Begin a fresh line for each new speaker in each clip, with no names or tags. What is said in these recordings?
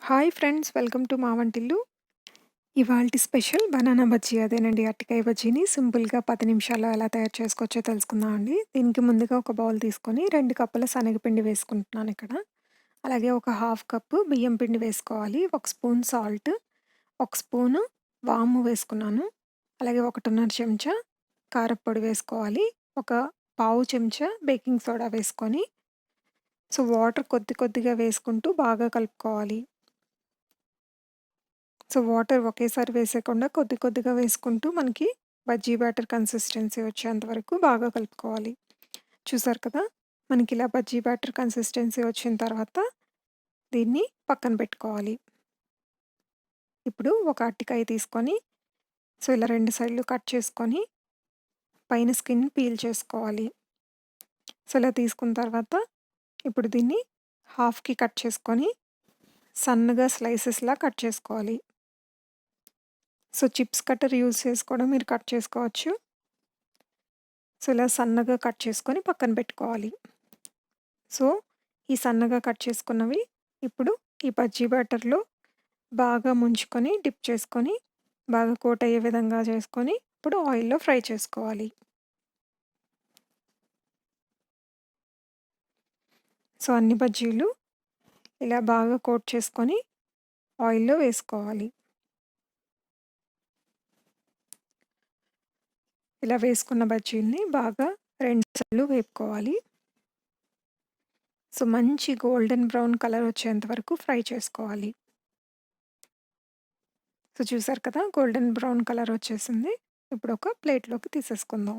Hi friends, welcome to మా వంటిల్లు. ఇవాల్టి స్పెషల్ బనానా బజ్జీ, అదేనండి అరటికాయ బజ్జీని సింపుల్‌గా 10 నిమిషాల్లో ఎలా తయారు చేసుకోవచ్చో తెలుసుకుందామండి. దీనికి ముందుగా ఒక బౌల్ తీసుకొని 2 కప్పుల శనగపిండి వేసుకుంటున్నాను ఇక్కడ. అలాగే ఒక హాఫ్ కప్పు బియ్యం పిండి వేసుకోవాలి. 1 స్పూన్ సాల్ట్, 1 స్పూను వాము వేసుకున్నాను. అలాగే 1:30 చెంచా కారప్పొడి వేసుకోవాలి. ఒక పావు చెంచా బేకింగ్ సోడా వేసుకొని, వాటర్ కొద్ది కొద్దిగా వేసుకుంటూ బాగా కలుపుకోవాలి. వాటర్ ఒకేసారి వేసేయకుండా కొద్ది కొద్దిగా వేసుకుంటూ మనకి బజ్జీ బ్యాటర్ కన్సిస్టెన్సీ వచ్చేంత వరకు బాగా కలుపుకోవాలి. చూసారు కదా! మనకిలా బజ్జీ బ్యాటర్ కన్సిస్టెన్సీ వచ్చిన తర్వాత దీన్ని పక్కన పెట్టుకోవాలి. ఇప్పుడు ఒక అరటికాయ తీసుకొని ఇలా 2 సైడ్‌లు కట్ చేసుకొని పైన స్కిన్ పీల్ చేసుకోవాలి. ఇలా తీసుకున్న తర్వాత ఇప్పుడు దీన్ని హాఫ్‌కి కట్ చేసుకొని సన్నగా స్లైసెస్‌లా కట్ చేసుకోవాలి. చిప్స్ కట్టర్ యూజ్ చేసి కూడా మీరు కట్ చేసుకోవచ్చు. ఇలా సన్నగా కట్ చేసుకొని పక్కన పెట్టుకోవాలి. సో, ఈ సన్నగా కట్ చేసుకున్నవి ఇప్పుడు ఈ బజ్జీ బ్యాటర్‌లో బాగా ముంచుకొని, డిప్ చేసుకొని, బాగా కోట్ అయ్యే విధంగా చేసుకొని, ఇప్పుడు ఆయిల్‌లో ఫ్రై చేసుకోవాలి. అన్ని బజ్జీలు ఇలా బాగా కోట్ చేసుకొని ఆయిల్‌లో వేసుకోవాలి. ఇలా వేసుకున్న బజ్జీలని బాగా 2 సార్లు వేపుకోవాలి. మంచి గోల్డెన్ బ్రౌన్ కలర్ వచ్చేంత వరకు ఫ్రై చేసుకోవాలి. చూసారు కదా! గోల్డెన్ బ్రౌన్ కలర్ వచ్చేసింది. ఇప్పుడు ఒక ప్లేట్‌లోకి తీసేసుకుందాం.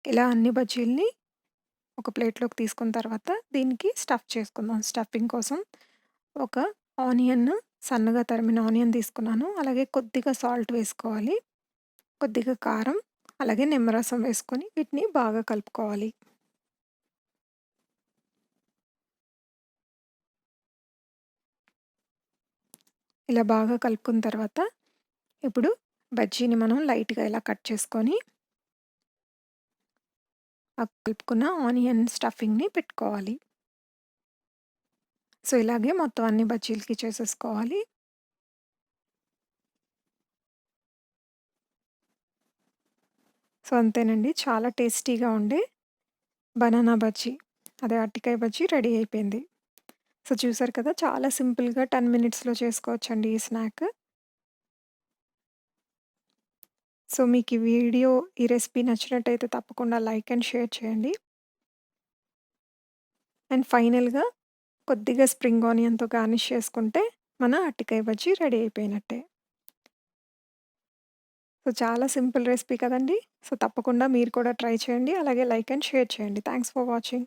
ఇలా అన్ని బజ్జీలని ఒక ప్లేట్‌లోకి తీసుకున్న తర్వాత దీనికి స్టఫ్ చేసుకుందాం. స్టఫింగ్ కోసం ఒక ఆనియన్, సన్నగా తరిమిన ఆనియన్ తీసుకున్నాను. అలాగే కొద్దిగా సాల్ట్ వేసుకోవాలి. కొద్దిగా కారం, అలాగే నిమ్మరసం వేసుకొని వీటిని బాగా కలుపుకోవాలి. ఇలా బాగా కలుపుకున్న తర్వాత ఇప్పుడు బజ్జీని మనం లైట్‌గా ఇలా కట్ చేసుకొని ఆ కలుపుకున్న ఆనియన్ స్టఫింగ్‌ని పెట్టుకోవాలి. ఇలాగే మొత్తం అన్ని బజ్జీలకి చేసేసుకోవాలి. అంతేనండి, చాలా టేస్టీగా ఉండే బనానా బజ్జీ, అదే అరటికాయ బజ్జీ రెడీ అయిపోయింది. చూసారు కదా! చాలా సింపుల్‌గా 10 మినిట్స్‌లో చేసుకోవచ్చండి ఈ స్నాక్. మీకు ఈ వీడియో, ఈ రెసిపీ నచ్చినట్టయితే తప్పకుండా లైక్ అండ్ షేర్ చేయండి. అండ్ ఫైనల్‌గా కొద్దిగా స్ప్రింగ్ ఆనియన్‌తో గార్నిష్ చేసుకుంటే మన అరటికాయ బజ్జీ రెడీ అయిపోయినట్టే. చాలా సింపుల్ రెసిపీ కదండీ! తప్పకుండా మీరు కూడా ట్రై చేయండి. అలాగే లైక్ అండ్ షేర్ చేయండి. Thanks for watching.